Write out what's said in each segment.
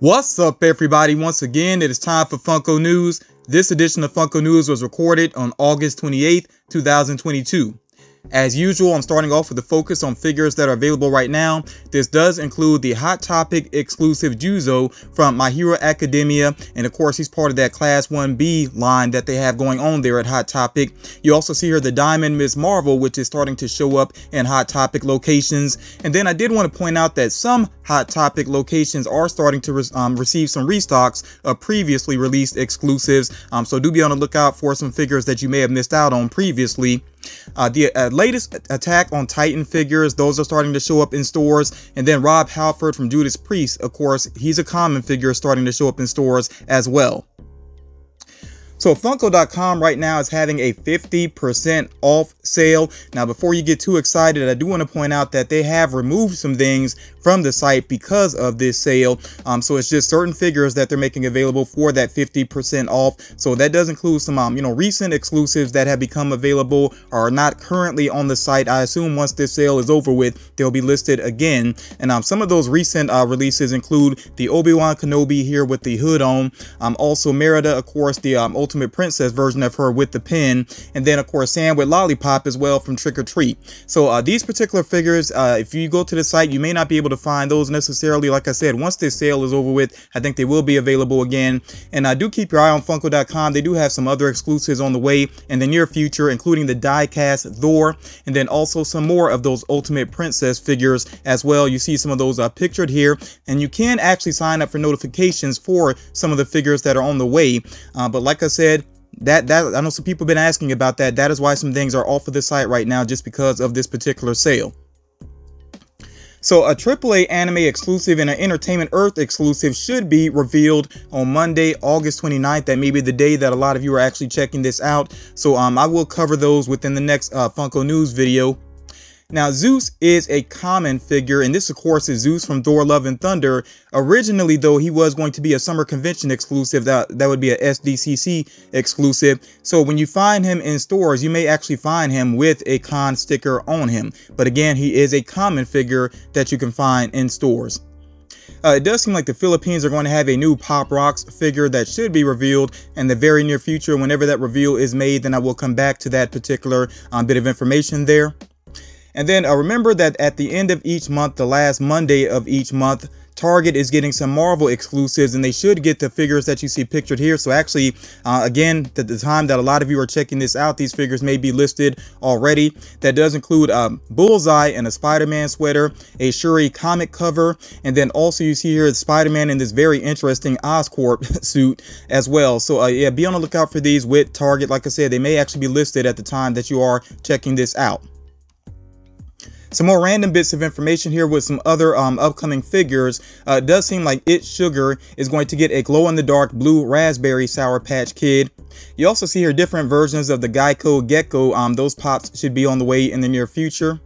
What's up, everybody? Once again, it is time for Funko News. This edition of Funko News was recorded on August 28th, 2022. As usual, I'm starting off with a focus on figures that are available right now. This does include the Hot Topic exclusive Juzo from My Hero Academia, and of course he's part of that Class 1B line that they have going on there at Hot Topic. You also see here the Diamond Miss Marvel, which is starting to show up in Hot Topic locations. And then I did want to point out that some Hot Topic locations are starting to receive some restocks of previously released exclusives, so do be on the lookout for some figures that you may have missed out on previously. The latest Attack on Titan figures, those are starting to show up in stores. And then Rob Halford from Judas Priest, of course, he's a common figure starting to show up in stores as well. So Funko.com right now is having a 50% off sale. Now, before you get too excited, I do want to point out that they have removed some things from the site because of this sale. So it's just certain figures that they're making available for that 50% off. So that does include some, recent exclusives that have become available or are not currently on the site. I assume once this sale is over with, they'll be listed again. And some of those recent releases include the Obi-Wan Kenobi here with the hood on. Also Merida, of course, the Ultimate Princess version of her with the pin, and then of course Sam with Lollipop as well from Trick or Treat. So these particular figures, if you go to the site, you may not be able to find those necessarily. Like I said, once this sale is over with, I think they will be available again. And do keep your eye on Funko.com. They do have some other exclusives on the way in the near future, including the die-cast Thor, and then also some more of those Ultimate Princess figures as well. You see some of those pictured here, and you can actually sign up for notifications for some of the figures that are on the way. But like I said, that I know some people have been asking about that. That is why some things are off of the site right now, just because of this particular sale. So a AAA anime exclusive and an Entertainment Earth exclusive should be revealed on Monday, August 29th. That may be the day that a lot of you are actually checking this out. So I will cover those within the next Funko News video. Now, Zeus is a common figure, and this, of course, is Zeus from Thor Love and Thunder. Originally, though, he was going to be a summer convention exclusive. That would be a SDCC exclusive. So when you find him in stores, you may actually find him with a con sticker on him. But again, he is a common figure that you can find in stores. It does seem like the Philippines are going to have a new Pop Rocks figure that should be revealed in the very near future. Whenever that reveal is made, then I will come back to that particular bit of information there. And then remember that at the end of each month, the last Monday of each month, Target is getting some Marvel exclusives, and they should get the figures that you see pictured here. So actually, again, at the time that a lot of you are checking this out, these figures may be listed already. That does include Bullseye and a Spider-Man sweater, a Shuri comic cover, and then also you see here Spider-Man in this very interesting Oscorp suit as well. So yeah, be on the lookout for these with Target. Like I said, they may actually be listed at the time that you are checking this out. Some more random bits of information here with some other upcoming figures. It does seem like It Sugar is going to get a glow-in-the-dark blue raspberry Sour Patch Kid. You also see here different versions of the Geico Gecko. Those pops should be on the way in the near future.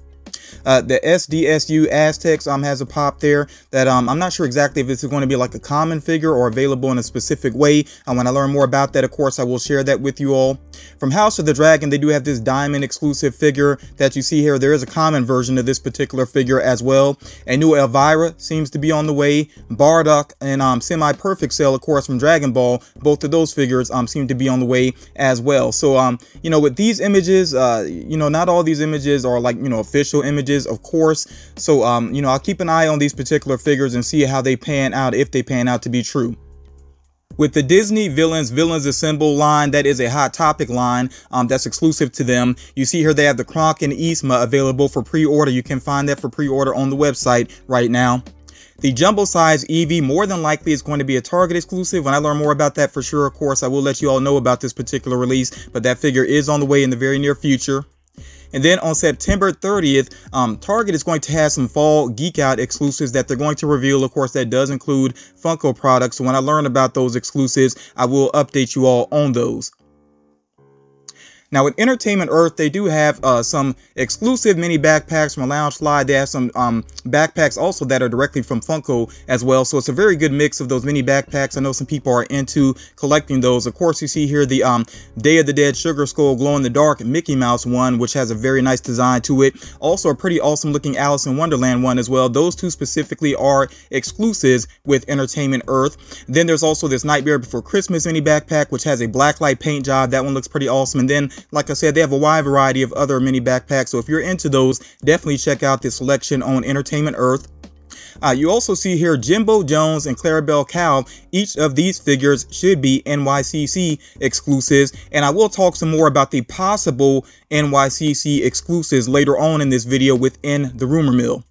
The Sdsu Aztecs has a pop there that I'm not sure exactly if this is going to be like a common figure or available in a specific way. When I learn more about that, of course, I will share that with you all. From House of the Dragon, they do have this diamond exclusive figure that you see here. There is a common version of this particular figure as well. A new Elvira seems to be on the way. Bardock and Semi-Perfect Cell, of course, from Dragon Ball. Both of those figures seem to be on the way as well. So, with these images, not all these images are like, official images, of course. So, I'll keep an eye on these particular figures and see how they pan out, if they pan out to be true. With the Disney Villains Assemble line, that is a Hot Topic line that's exclusive to them. You see here they have the Croc and Yzma available for pre-order. You can find that for pre-order on the website right now. The jumbo size Eevee more than likely is going to be a Target exclusive. When I learn more about that for sure, of course, I will let you all know about this particular release, but that figure is on the way in the very near future. And then on September 30th, Target is going to have some fall Geek Out exclusives that they're going to reveal. Of course, that does include Funko products. So when I learn about those exclusives, I will update you all on those. Now with Entertainment Earth, they do have some exclusive mini backpacks from a Lounge Slide. They have some backpacks also that are directly from Funko as well. So it's a very good mix of those mini backpacks. I know some people are into collecting those. Of course, you see here the Day of the Dead Sugar Skull glow in the dark Mickey Mouse one, which has a very nice design to it. Also a pretty awesome looking Alice in Wonderland one as well. Those two specifically are exclusives with Entertainment Earth. Then there's also this Nightmare Before Christmas mini backpack, which has a blacklight paint job. That one looks pretty awesome. And then, like I said, they have a wide variety of other mini backpacks. So if you're into those, definitely check out this selection on Entertainment Earth. You also see here Jimbo Jones and Clarabel Cow. Each of these figures should be NYCC exclusives, and I will talk some more about the possible NYCC exclusives later on in this video within the rumor mill.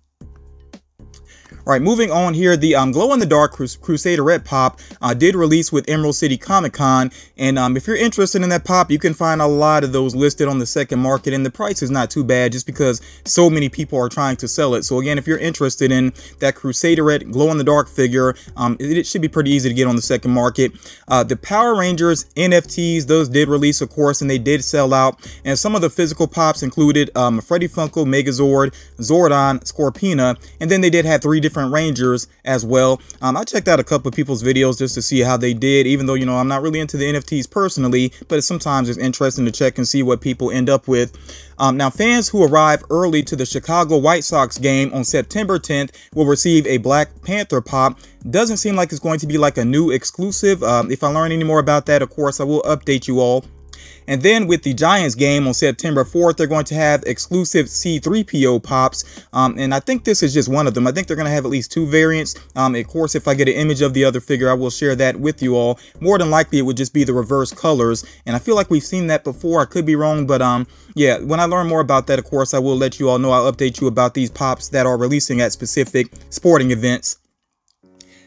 All right, moving on here, the glow-in-the-dark Crusaderette Pop did release with Emerald City Comic Con, and if you're interested in that pop, you can find a lot of those listed on the second market, and the price is not too bad just because so many people are trying to sell it. So again, if you're interested in that Crusaderette glow-in-the-dark figure, it should be pretty easy to get on the second market. The Power Rangers NFTs, those did release, of course, and they did sell out, and some of the physical pops included Freddy Funko, Megazord, Zordon, Scorpina, and then they did have 3 different Rangers as well. I checked out a couple of people's videos just to see how they did, even though, you know, I'm not really into the NFTs personally, but sometimes it's interesting to check and see what people end up with. Now, fans who arrive early to the Chicago White Sox game on September 10th will receive a Black Panther Pop. Doesn't seem like it's going to be like a new exclusive. If I learn any more about that, of course, I will update you all. And then with the Giants game on September 4th, they're going to have exclusive C3PO pops. And I think this is just one of them. I think they're going to have at least 2 variants. Of course, if I get an image of the other figure, I will share that with you all. More than likely, it would just be the reverse colors. And I feel like we've seen that before. I could be wrong, but yeah, when I learn more about that, of course, I will let you all know. I'll update you about these pops that are releasing at specific sporting events.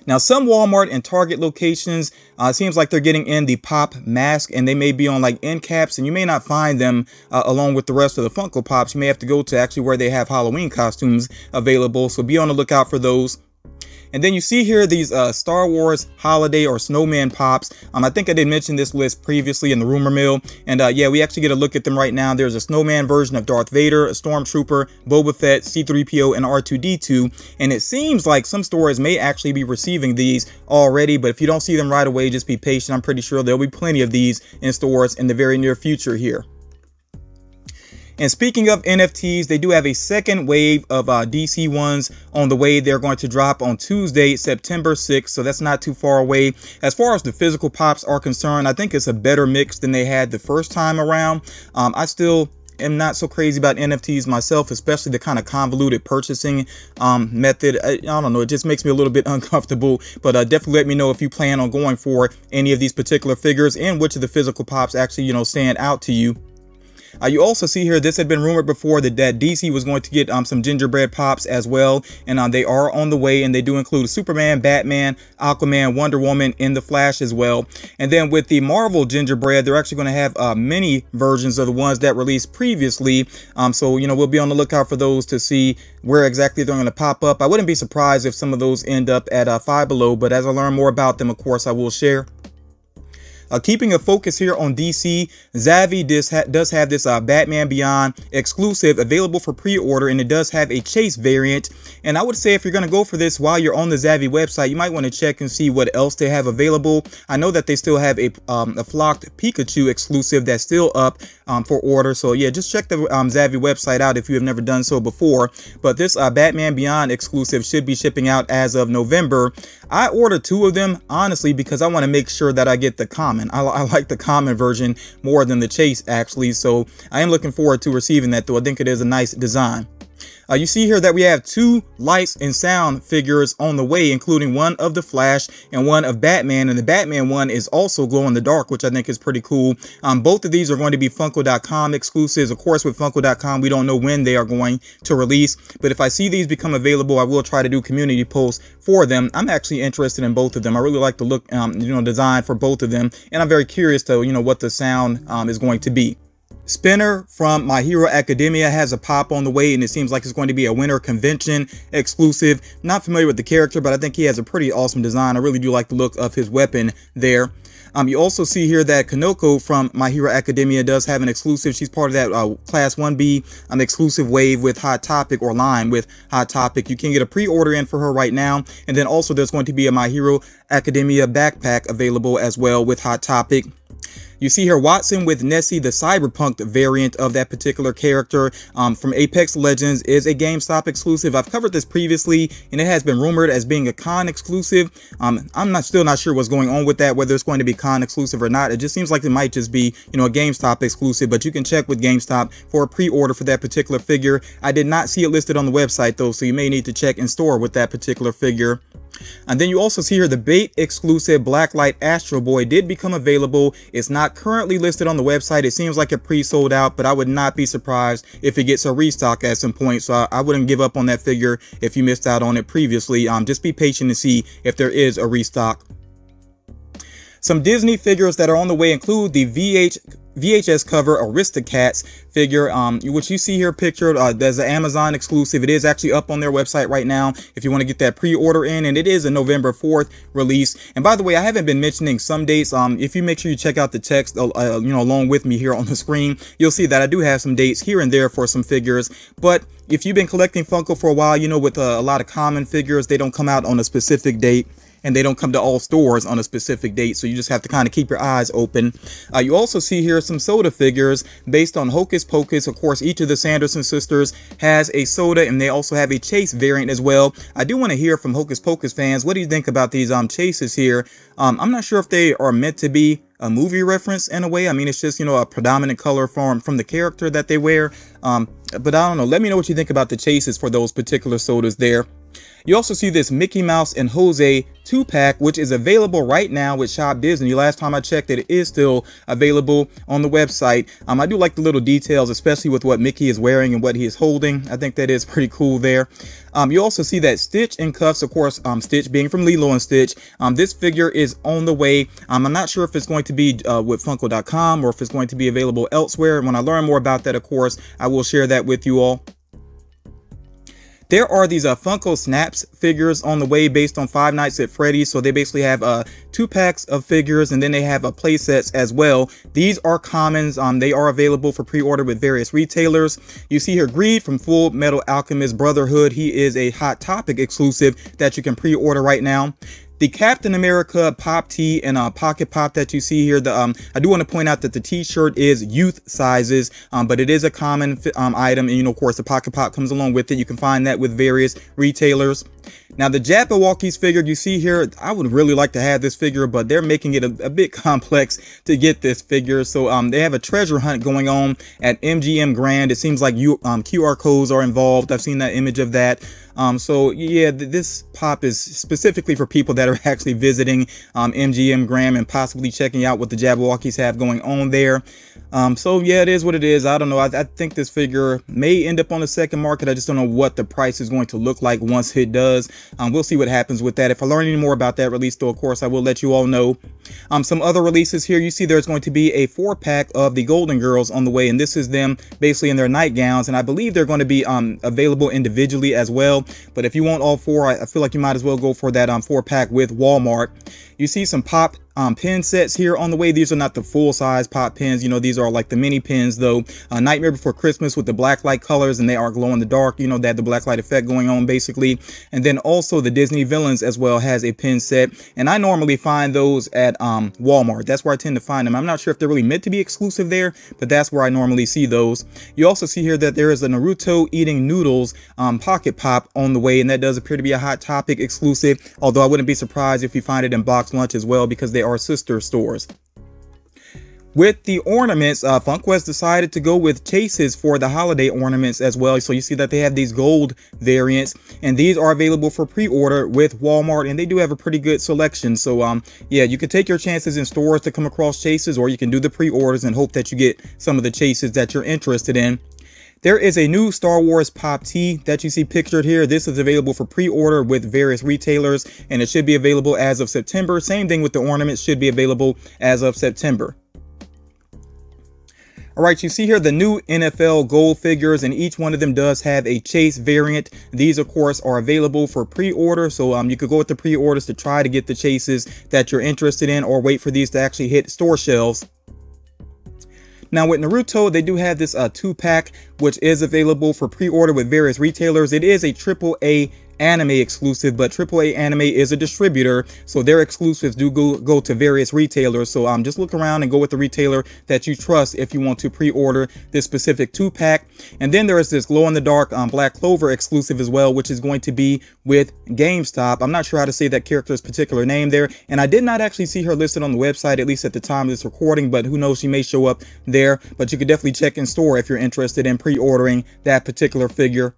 Now, some Walmart and Target locations, seems like they're getting in the Pop mask, and they may be on like end caps, and you may not find them along with the rest of the Funko Pops. You may have to go to actually where they have Halloween costumes available, so be on the lookout for those. And then you see here these Star Wars holiday or snowman pops. I think I did mention this list previously in the rumor mill. And yeah, we actually get a look at them right now. There's a snowman version of Darth Vader, a Stormtrooper, Boba Fett, C3PO, and R2-D2. And it seems like some stores may actually be receiving these already. But if you don't see them right away, just be patient. I'm pretty sure there'll be plenty of these in stores in the very near future here. And speaking of NFTs, they do have a second wave of DC ones on the way. They're going to drop on Tuesday, September 6th. So that's not too far away. As far as the physical pops are concerned, I think it's a better mix than they had the first time around. I still am not so crazy about NFTs myself, especially the kind of convoluted purchasing method. I don't know, it just makes me a little bit uncomfortable, but definitely let me know if you plan on going for any of these particular figures and which of the physical pops actually, you know, stand out to you. You also see here, this had been rumored before that DC was going to get some Gingerbread Pops as well, and they are on the way, and they do include Superman, Batman, Aquaman, Wonder Woman, and The Flash as well. And then with the Marvel Gingerbread, they're actually going to have many versions of the ones that released previously, so you know, we'll be on the lookout for those to see where exactly they're going to pop up. I wouldn't be surprised if some of those end up at Five Below, but as I learn more about them, of course, I will share. Keeping a focus here on DC, Zavvi does have this Batman Beyond exclusive available for pre-order, and it does have a chase variant. And I would say if you're going to go for this while you're on the Zavvi website, you might want to check and see what else they have available. I know that they still have a flocked Pikachu exclusive that's still up for order. So yeah, just check the Zavvi website out if you have never done so before. But this Batman Beyond exclusive should be shipping out as of November. I ordered 2 of them, honestly, because I want to make sure that I get the common. I like the common version more than the chase, actually. So I am looking forward to receiving that, though. I think it is a nice design. You see here that we have 2 lights and sound figures on the way, including one of the Flash and one of Batman. And the Batman one is also glow in the dark, which I think is pretty cool. Both of these are going to be Funko.com exclusives. Of course, with Funko.com, we don't know when they are going to release. But if I see these become available, I will try to do community posts for them. I'm actually interested in both of them. I really like the look, you know, design for both of them. And I'm very curious, though, you know, what the sound is going to be. Spinner from My Hero Academia has a pop on the way, and it seems like it's going to be a winter convention exclusive. Not familiar with the character, but I think he has a pretty awesome design. I really do like the look of his weapon there. You also see here that Kanoko from My Hero Academia does have an exclusive. She's part of that Class 1B exclusive wave with Hot Topic, or line with Hot Topic. You can get a pre-order in for her right now. And then also there's going to be a My Hero Academia backpack available as well with Hot Topic. You see here Watson with Nessie, the cyberpunk variant of that particular character from Apex Legends, is a GameStop exclusive. I've covered this previously, and it has been rumored as being a con exclusive. I'm still not sure what's going on with that, whether it's going to be con exclusive or not. It just seems like it might just be, you know, a GameStop exclusive, but you can check with GameStop for a pre-order for that particular figure. I did not see it listed on the website though, so you may need to check in store with that particular figure. And then you also see here the Bait exclusive Blacklight Astro Boy did become available. It's not currently listed on the website. It seems like it pre-sold out, but I would not be surprised if it gets a restock at some point. So I wouldn't give up on that figure if you missed out on it previously. Just be patient to see if there is a restock. Some Disney figures that are on the way include the VHS cover Aristocats figure, which you see here pictured. There's an Amazon exclusive. It is actually up on their website right now if you want to get that pre-order in, and it is a November 4th release. And by the way, I haven't been mentioning some dates. If you make sure you check out the text, you know, along with me here on the screen, you'll see that I do have some dates here and there for some figures. But if you've been collecting Funko for a while, you know, with a lot of common figures, they don't come out on a specific date, and they don't come to all stores on a specific date, so you just have to kind of keep your eyes open. You also see here some soda figures based on Hocus Pocus. Of course, each of the Sanderson sisters has a soda, and they also have a Chase variant as well. I do want to hear from Hocus Pocus fans. What do you think about these Chases here? I'm not sure if they are meant to be a movie reference in a way. I mean, it's just, you know, a predominant color from the character that they wear. But I don't know. Let me know what you think about the Chases for those particular sodas there. You also see this Mickey Mouse and Jose 2-pack, which is available right now with Shop Disney. Last time I checked it is still available on the website. I do like the little details, especially with what Mickey is wearing and what he is holding. I think that is pretty cool there. You also see that Stitch in cuffs, of course, Stitch being from Lilo and Stitch. This figure is on the way. I'm not sure if it's going to be with Funko.com or if it's going to be available elsewhere. When I learn more about that, of course, I will share that with you all. There are these Funko Snaps figures on the way based on Five Nights at Freddy's. So they basically have 2 packs of figures, and then they have play sets as well. These are commons. They are available for pre-order with various retailers. You see here Greed from Full Metal Alchemist Brotherhood. He is a Hot Topic exclusive that you can pre-order right now. The Captain America Pop Tee and Pocket Pop that you see here, I do want to point out that the t-shirt is youth sizes, but it is a common item, and you know, of course, the Pocket Pop comes along with it. You can find that with various retailers. Now, the Jabberwockies figure you see here, I would really like to have this figure, but they're making it a bit complex to get this figure. So they have a treasure hunt going on at MGM Grand. It seems like QR codes are involved. I've seen that image of that. So yeah, this pop is specifically for people that are actually visiting MGM Grand and possibly checking out what the Jabberwockies have going on there. So yeah, it is what it is. I don't know. I think this figure may end up on the second market. I just don't know what the price is going to look like once it does. We'll see what happens with that. If I learn any more about that release, though, of course, I will let you all know. Some other releases here. You see there's going to be a 4-pack of the Golden Girls on the way, and this is them basically in their nightgowns, and I believe they're going to be available individually as well. But if you want all 4, I feel like you might as well go for that 4-pack with Walmart. You see some Pop pin sets here on the way. These are not the full-size Pop pins. You know, these are like the mini pins, though. Nightmare Before Christmas with the black light colors, and they are glow in the dark. You know, they have the black light effect going on, basically. And then also the Disney Villains as well has a pin set, and I normally find those at Walmart. That's where I tend to find them. I'm not sure if they're really meant to be exclusive there, but that's where I normally see those. You also see here that there is a Naruto eating noodles Pocket Pop on the way, and that does appear to be a Hot Topic exclusive, although I wouldn't be surprised if you find it in Box Lunch as well, because they are sister stores. With the ornaments, Funko has decided to go with chases for the holiday ornaments as well. So you see that they have these gold variants, and these are available for pre-order with Walmart, and they do have a pretty good selection. So yeah, you can take your chances in stores to come across chases, or you can do the pre-orders and hope that you get some of the chases that you're interested in. There is a new Star Wars Pop Tee that you see pictured here. This is available for pre-order with various retailers, and it should be available as of September. Same thing with the ornaments, should be available as of September. All right, you see here the new NFL gold figures, and each one of them does have a chase variant. These, of course, are available for pre-order, so you could go with the pre-orders to try to get the chases that you're interested in, or wait for these to actually hit store shelves. Now with Naruto, they do have this 2-pack, which is available for pre-order with various retailers. It is a AAA anime exclusive, but AAA anime is a distributor, so their exclusives do go to various retailers. So just look around and go with the retailer that you trust if you want to pre-order this specific 2-pack. And then there is this glow-in-the-dark Black Clover exclusive as well, which is going to be with GameStop. I'm not sure how to say that character's particular name there, and I did not actually see her listed on the website, at least at the time of this recording, but who knows, she may show up there. But you could definitely check in store if you're interested in pre-ordering that particular figure.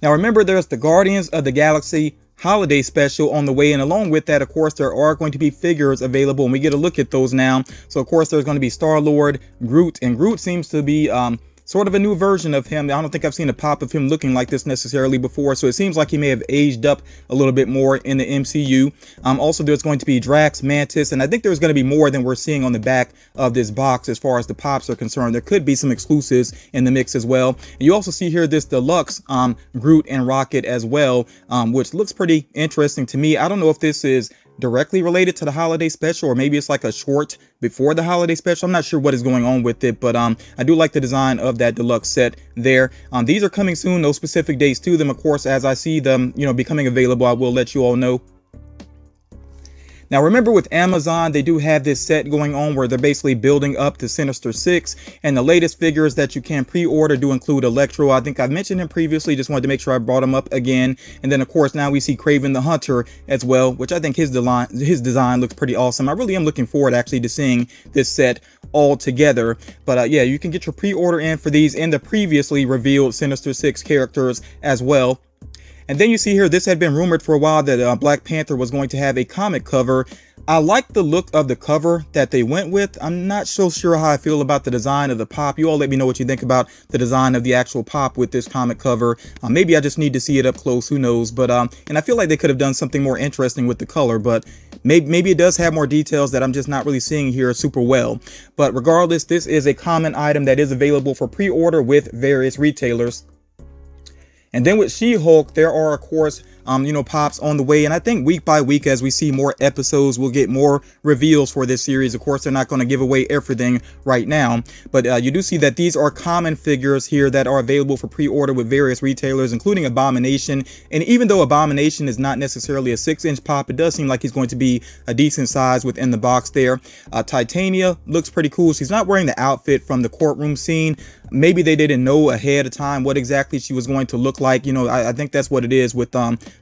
Now remember, there's the Guardians of the Galaxy holiday special on the way, and along with that, of course, there are going to be figures available, and we get a look at those now. So of course, there's going to be Star-Lord, Groot, and Groot seems to be sort of a new version of him. I don't think I've seen a pop of him looking like this necessarily before, so it seems like he may have aged up a little bit more in the MCU. Also, there's going to be Drax, Mantis, and I think there's going to be more than we're seeing on the back of this box as far as the pops are concerned. There could be some exclusives in the mix as well. And you also see here this deluxe Groot and Rocket as well, which looks pretty interesting to me. I don't know if this is directly related to the holiday special, or maybe it's like a short before the holiday special. I'm not sure what is going on with it, but I do like the design of that deluxe set there. These are coming soon, no specific dates to them. Of course, as I see them, becoming available, I will let you all know. Now remember, with Amazon, they do have this set going on where they're basically building up to Sinister Six, and the latest figures that you can pre-order do include Electro. I think I've mentioned him previously, just wanted to make sure I brought him up again. And then of course now we see Kraven the Hunter as well, which I think his design looks pretty awesome. I really am looking forward actually to seeing this set all together. But yeah, you can get your pre-order in for these and the previously revealed Sinister Six characters as well. And then you see here, this had been rumored for a while that Black Panther was going to have a comic cover. I like the look of the cover that they went with. I'm not so sure how I feel about the design of the pop. You all let me know what you think about the design of the actual pop with this comic cover. Maybe I just need to see it up close, who knows. But and I feel like they could have done something more interesting with the color, but maybe it does have more details that I'm just not really seeing here super well. But regardless, this is a common item that is available for pre-order with various retailers. And then with She-Hulk, there are, of course, pops on the way. And I think week by week, as we see more episodes, we'll get more reveals for this series. Of course, they're not going to give away everything right now. But you do see that these are common figures here that are available for pre-order with various retailers, including Abomination. And even though Abomination is not necessarily a 6-inch pop, it does seem like he's going to be a decent size within the box there. Titania looks pretty cool. She's not wearing the outfit from the courtroom scene. Maybe they didn't know ahead of time what exactly she was going to look like. I think that's what it is with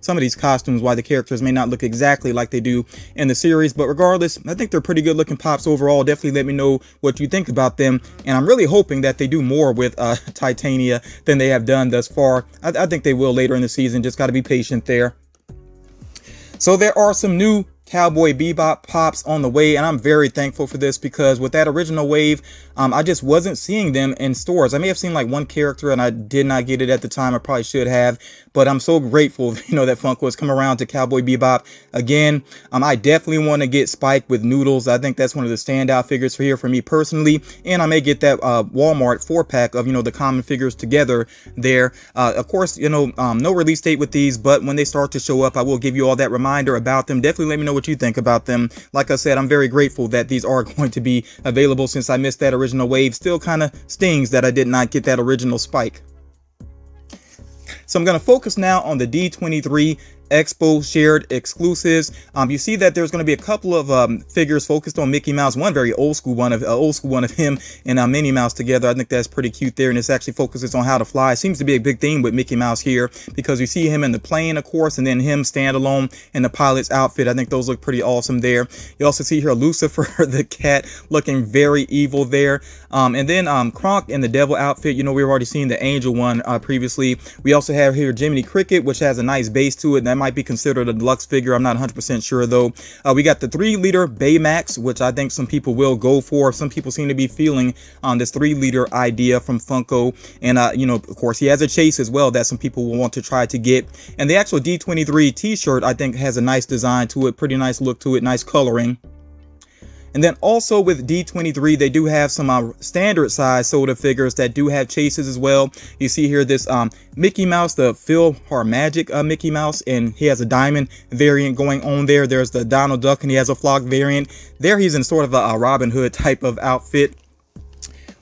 some of these costumes, why the characters may not look exactly like they do in the series. But regardless, I think they're pretty good looking pops overall. Definitely let me know what you think about them. And I'm really hoping that they do more with Titania than they have done thus far. I think they will later in the season. Just got to be patient there. So there are some new Cowboy Bebop pops on the way, and I'm very thankful for this, because with that original wave, I just wasn't seeing them in stores. I may have seen like one character and I did not get it at the time. I probably should have, but I'm so grateful, that Funko has come around to Cowboy Bebop again. I definitely want to get Spike with Noodles. I think that's one of the standout figures for me personally, and I may get that Walmart 4-pack of the common figures together there. Of course, no release date with these, but when they start to show up, I will give you all that reminder about them. Definitely let me know what you think about them. Like I said, I'm very grateful that these are going to be available, since I missed that original wave. Still kind of stings that I did not get that original Spike. So I'm going to focus now on the D23 Expo shared exclusives. You see that there's going to be a couple of figures focused on Mickey Mouse. One very old school one of him and Minnie Mouse together. I think that's pretty cute there, and this actually focuses on how to fly. It seems to be a big theme with Mickey Mouse here, because you see him in the plane, of course, and then him standalone in the pilot's outfit. I think those look pretty awesome there. You also see here Lucifer the cat looking very evil there, and then Croc in the devil outfit. We've already seen the angel one previously. We also have here Jiminy Cricket, which has a nice base to it, and that might be considered a deluxe figure. I'm not 100% sure though. We got the 3-liter Baymax, which I think some people will go for. Some people seem to be feeling on this 3-liter idea from Funko, and of course he has a chase as well that some people will want to try to get. And the actual D23 t-shirt I think has a nice design to it, pretty nice look to it, nice coloring. And then also with D23, they do have some standard size soda figures that do have chases as well. You see here this Mickey Mouse, the Philharmagic Mickey Mouse, and he has a diamond variant going on there. There's the Donald Duck, and he has a flock variant. There he's in sort of a Robin Hood type of outfit.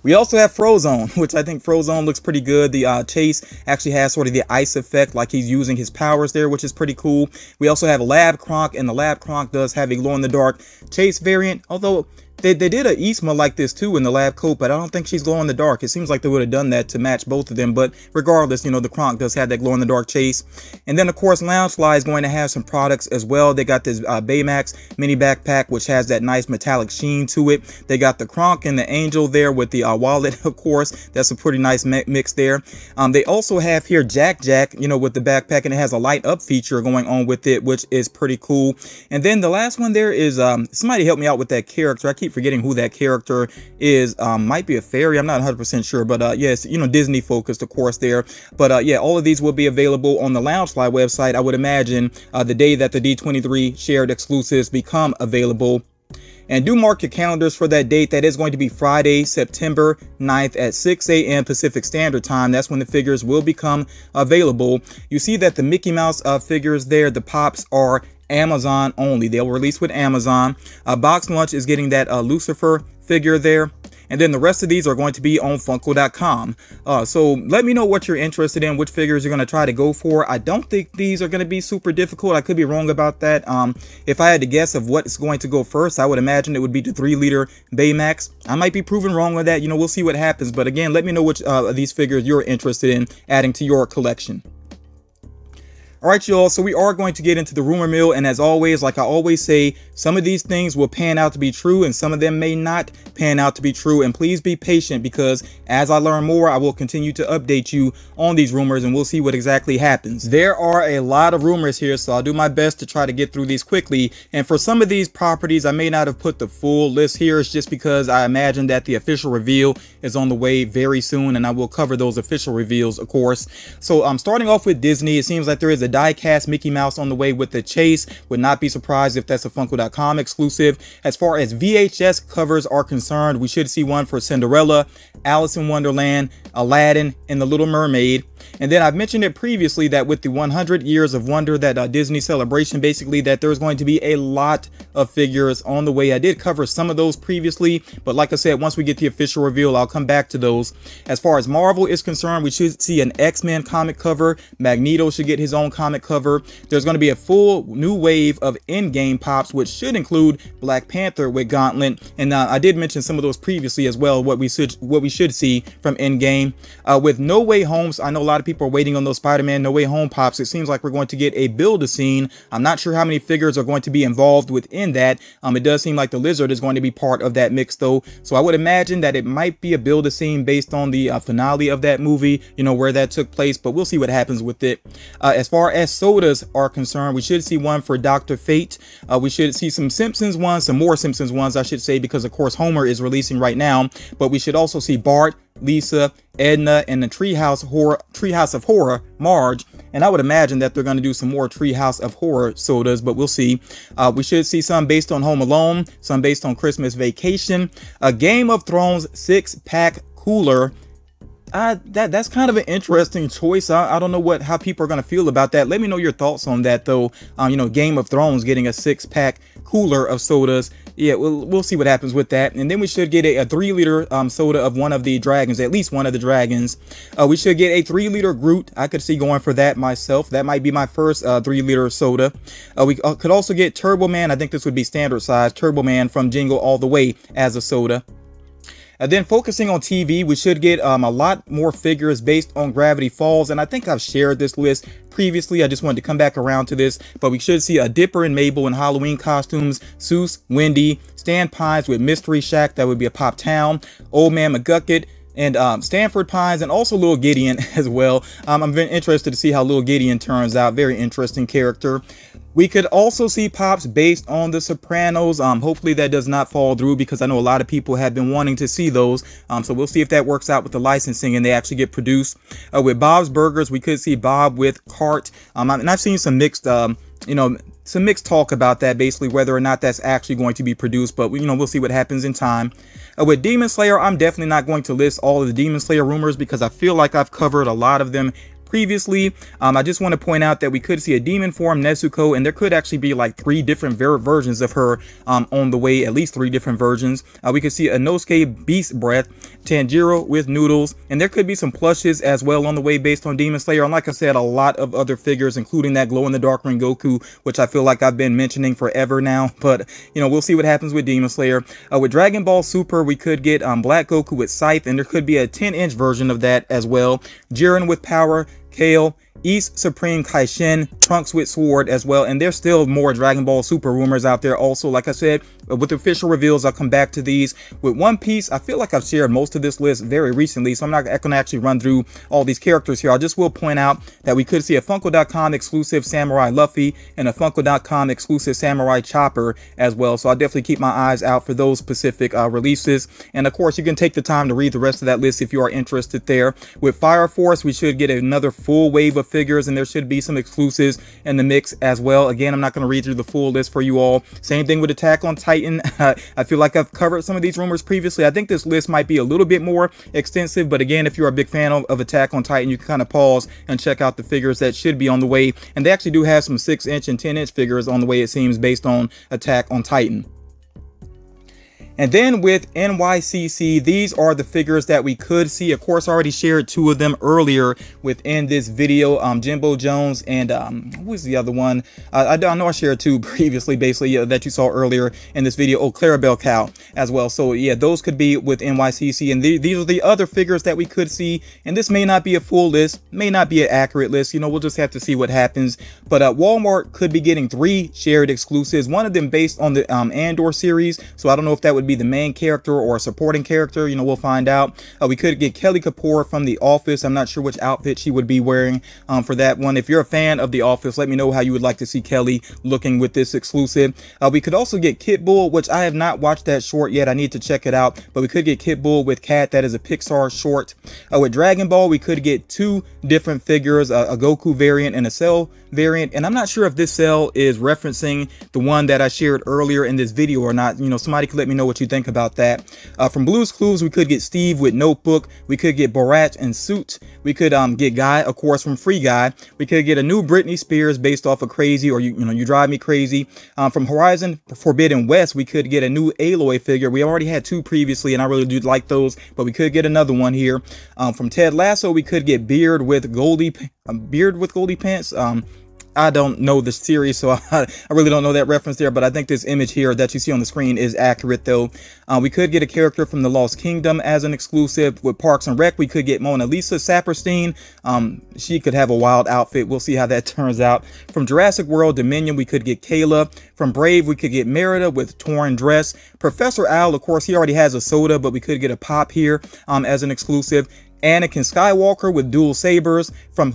We also have Frozone, which I think Frozone looks pretty good. The chase actually has sort of the ice effect, like he's using his powers there, which is pretty cool. We also have Lab Croc, and the Lab Croc does have a glow-in-the-dark chase variant, although they did a Yzma like this too in the lab coat, but I don't think she's glow in the dark. It seems like they would have done that to match both of them, but regardless, you know, the Croc does have that glow in the dark chase. And then of course Loungefly is going to have some products as well. They got this Baymax mini backpack, which has that nice metallic sheen to it. They got the Croc and the Angel there with the wallet, of course. That's a pretty nice mix there. They also have here Jack, you know, with the backpack, and it has a light up feature going on with it, which is pretty cool. And then the last one there is somebody help me out with that character. I keep forgetting who that character is. Might be a fairy, I'm not 100% sure, but yes, you know, Disney focused of course there. But yeah, all of these will be available on the Loungefly website, I would imagine, the day that the D23 shared exclusives become available. And do mark your calendars for that date. That is going to be Friday, September 9th at 6 a.m. Pacific Standard Time. That's when the figures will become available. You see that the Mickey Mouse figures there, the Pops, are Amazon only. They'll release with Amazon. Box Lunch is getting that Lucifer figure there. And then the rest of these are going to be on Funko.com. So let me know what you're interested in, which figures you're going to try to go for. I don't think these are going to be super difficult. I could be wrong about that. If I had to guess of what's going to go first, I would imagine it would be the 3-liter Baymax. I might be proven wrong on that. You know, we'll see what happens. But again, let me know which of these figures you're interested in adding to your collection. Alright y'all, so we are going to get into the rumor mill, and as always, like I always say, some of these things will pan out to be true and some of them may not pan out to be true, and please be patient because as I learn more, I will continue to update you on these rumors and we'll see what exactly happens. There are a lot of rumors here, so I'll do my best to try to get through these quickly, and for some of these properties, I may not have put the full list here. It's just because I imagine that the official reveal is on the way very soon, and I will cover those official reveals, of course. So I'm starting off with Disney. It seems like there is a die-cast Mickey Mouse on the way with the chase. Would not be surprised if that's a Funko.com exclusive. As far as VHS covers are concerned, we should see one for Cinderella, Alice in Wonderland, Aladdin, and The Little Mermaid. And then I've mentioned it previously that with the 100 Years of Wonder, that Disney celebration, basically, that there's going to be a lot of figures on the way. I did cover some of those previously, but like I said, once we get the official reveal, I'll come back to those. As far as Marvel is concerned, we should see an X-Men comic cover. Magneto should get his own comic cover. There's going to be a full new wave of in-game pops, which should include Black Panther with Gauntlet. And I did mention some of those previously as well, what we should see from in-game. With No Way Home, I know a lot of people are waiting on those Spider-Man No Way Home pops. It seems like we're going to get a build-a-scene. I'm not sure how many figures are going to be involved within that. It does seem like the Lizard is going to be part of that mix though, so I would imagine that it might be a build-a-scene based on the finale of that movie, you know, where that took place, but we'll see what happens with it. As far as sodas are concerned, we should see one for Dr. Fate. We should see some Simpsons ones, some more Simpsons ones I should say, because of course Homer is releasing right now, but we should also see Bart, Lisa, Edna, and the Treehouse of Horror, Marge. And I would imagine that they're going to do some more Treehouse of Horror sodas, but we'll see. We should see some based on Home Alone, some based on Christmas Vacation, a Game of Thrones 6-pack cooler. That's kind of an interesting choice. I don't know how people are going to feel about that. Let me know your thoughts on that though. You know, Game of Thrones getting a 6-pack cooler of sodas. Yeah, we'll see what happens with that. And then we should get a 3-liter soda of one of the dragons, at least one of the dragons. We should get a 3-liter Groot. I could see going for that myself. That might be my first 3-liter soda. We could also get Turbo Man. I think this would be standard size Turbo Man from Jingle All the Way as a soda. And then focusing on TV, we should get a lot more figures based on Gravity Falls, and I think I've shared this list previously. I just wanted to come back around to this, but we should see a Dipper and Mabel in Halloween costumes, Zeus, Wendy, Stan Pines with Mystery Shack, that would be a Pop Town, Old Man McGucket, and Stanford Pines, and also Little Gideon as well. I'm very interested to see how Little Gideon turns out. Very interesting character. We could also see pops based on The Sopranos. Hopefully that does not fall through, because I know a lot of people have been wanting to see those. So we'll see if that works out with the licensing and they actually get produced. With Bob's Burgers, we could see Bob with Cart. And I've seen some mixed some mixed talk about that, basically whether or not that's actually going to be produced, but we'll see what happens in time. With Demon Slayer, I'm definitely not going to list all of the Demon Slayer rumors because I feel like I've covered a lot of them previously. I just want to point out that we could see a demon form Nezuko, and there could actually be like 3 different versions of her on the way, at least 3 different versions. We could see a Inosuke Beast Breath, Tanjiro with Noodles, and there could be some plushes as well on the way based on Demon Slayer. And like I said, a lot of other figures, including that glow-in-the-dark Rengoku, which I feel like I've been mentioning forever now. But we'll see what happens with Demon Slayer. With Dragon Ball Super, we could get Black Goku with Scythe, and there could be a 10-inch version of that as well. Jiren with Power, Kale, East Supreme Kaishin, Trunks with Sword as well, and there's still more Dragon Ball Super rumors out there also. Like I said, with the official reveals, I'll come back to these. With One Piece, I feel like I've shared most of this list very recently, so I'm not going to actually run through all these characters here. I just will point out that we could see a Funko.com exclusive Samurai Luffy and a Funko.com exclusive Samurai Chopper as well, so I'll definitely keep my eyes out for those specific releases. And of course, you can take the time to read the rest of that list if you are interested there. With Fire Force, we should get another full wave of figures, and there should be some exclusives in the mix as well. Again, I'm not going to read through the full list for you all. Same thing with Attack on Titan. I feel like I've covered some of these rumors previously. I think this list might be a little bit more extensive, but again, if you're a big fan of Attack on Titan, you can kind of pause and check out the figures that should be on the way. And they actually do have some 6-inch and 10-inch figures on the way, it seems, based on Attack on Titan. And then with NYCC, these are the figures that we could see. Of course, I already shared 2 of them earlier within this video. Jimbo Jones and who was the other one? I know I shared 2 previously, basically, that you saw earlier in this video. Oh, Clarabel Cow as well. So yeah, those could be with NYCC, and these are the other figures that we could see. And this may not be a full list, may not be an accurate list. We'll just have to see what happens. But Walmart could be getting 3 shared exclusives. One of them based on the Andor series. So I don't know if that would be the main character or a supporting character. We'll find out. We could get Kelly Kapoor from The Office. I'm not sure which outfit she would be wearing for that one. If you're a fan of The Office, let me know how you would like to see Kelly looking with this exclusive. We could also get Kit Bull, which I have not watched that short yet. I need to check it out, but we could get Kit Bull with Cat. That is a Pixar short. With Dragon Ball, we could get 2 different figures, a Goku variant and a Cell variant, and I'm not sure if this Cell is referencing the one that I shared earlier in this video or not. Somebody could let me know what you think about that. From Blue's Clues, we could get Steve with Notebook. We could get Borat and Suit. We could get Guy, of course, from Free Guy. We could get a new Britney Spears based off of Crazy, or You Drive Me Crazy. From Horizon Forbidden West, we could get a new Aloy figure. We already had 2 previously, and I really do like those, but we could get another one here. From Ted Lasso, we could get Beard with Goldie Pants. I don't know the series, so I really don't know that reference there, but I think this image here that you see on the screen is accurate though. We could get a character from the Lost Kingdom as an exclusive. With Parks and Rec, we could get Mona Lisa Saperstein. She could have a wild outfit. We'll see how that turns out. From Jurassic World Dominion, we could get Kayla. From Brave, we could get Merida with Torn Dress. Professor Owl, of course, he already has a soda, but we could get a Pop here as an exclusive. Anakin Skywalker with dual sabers. From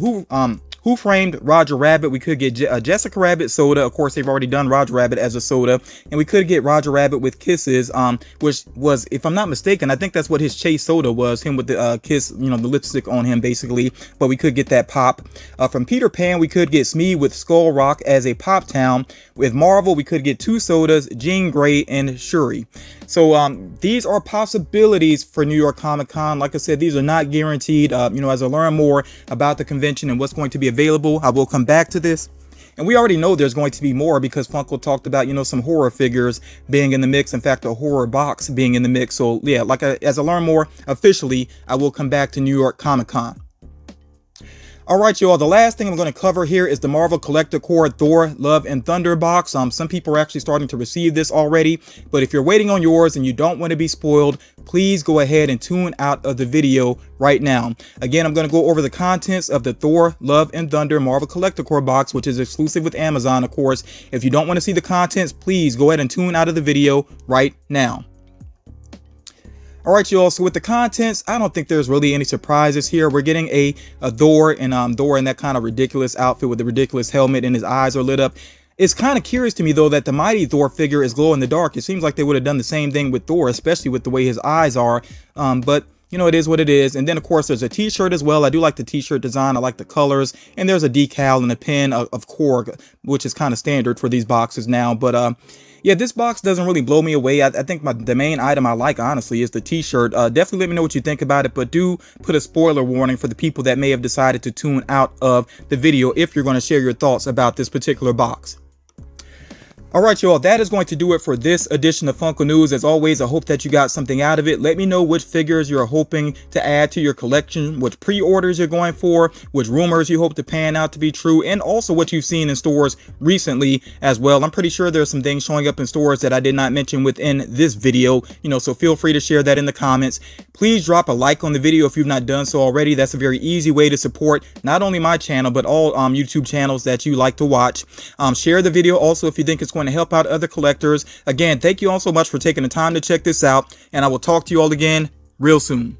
Who Framed Roger Rabbit, we could get Jessica Rabbit soda. Of course, they've already done Roger Rabbit as a soda. And we could get Roger Rabbit with Kisses, which was, if I'm not mistaken, I think that's what his chase soda was, him with the kiss, the lipstick on him, basically. But we could get that Pop. From Peter Pan, we could get Smee with Skull Rock as a Pop Town. With Marvel, we could get 2 sodas, Jean Grey and Shuri. So these are possibilities for New York Comic Con. Like I said, these are not guaranteed. As I learn more about the convention and what's going to be available, I will come back to this. And we already know there's going to be more because Funko talked about, some horror figures being in the mix. In fact, a horror box being in the mix. So yeah, as I learn more officially, I will come back to New York Comic Con. Alright, y'all, the last thing I'm going to cover here is the Marvel Collector Core Thor, Love, and Thunder box. Some people are actually starting to receive this already, but if you're waiting on yours and you don't want to be spoiled, please go ahead and tune out of the video right now. Again, I'm going to go over the contents of the Thor, Love, and Thunder Marvel Collector Core box, which is exclusive with Amazon, of course. If you don't want to see the contents, please go ahead and tune out of the video right now. Alright, y'all, so with the contents, I don't think there's really any surprises here. We're getting a Thor, and Thor in that kind of ridiculous outfit with the ridiculous helmet, and his eyes are lit up. It's kind of curious to me, though, that the Mighty Thor figure is glow in the dark. It seems like they would have done the same thing with Thor, especially with the way his eyes are. But you know, it is what it is. And then of course there's a t-shirt as well. I do like the t-shirt design. I like the colors, and there's a decal and a pin of Korg, which is kind of standard for these boxes now. But yeah, this box doesn't really blow me away. I think the main item I like, honestly, is the t-shirt. Definitely let me know what you think about it, but do put a spoiler warning for the people that may have decided to tune out of the video if you're going to share your thoughts about this particular box. Alright y'all, that is going to do it for this edition of Funko News. As always, I hope that you got something out of it. Let me know which figures you're hoping to add to your collection, which pre-orders you're going for, which rumors you hope to pan out to be true, and also what you've seen in stores recently as well. I'm pretty sure there's some things showing up in stores that I did not mention within this video, you know, so feel free to share that in the comments. Please drop a like on the video if you've not done so already. That's a very easy way to support not only my channel, but all YouTube channels that you like to watch. Share the video also if you think it's going to help out other collectors. Again, thank you all so much for taking the time to check this out, and I will talk to you all again real soon.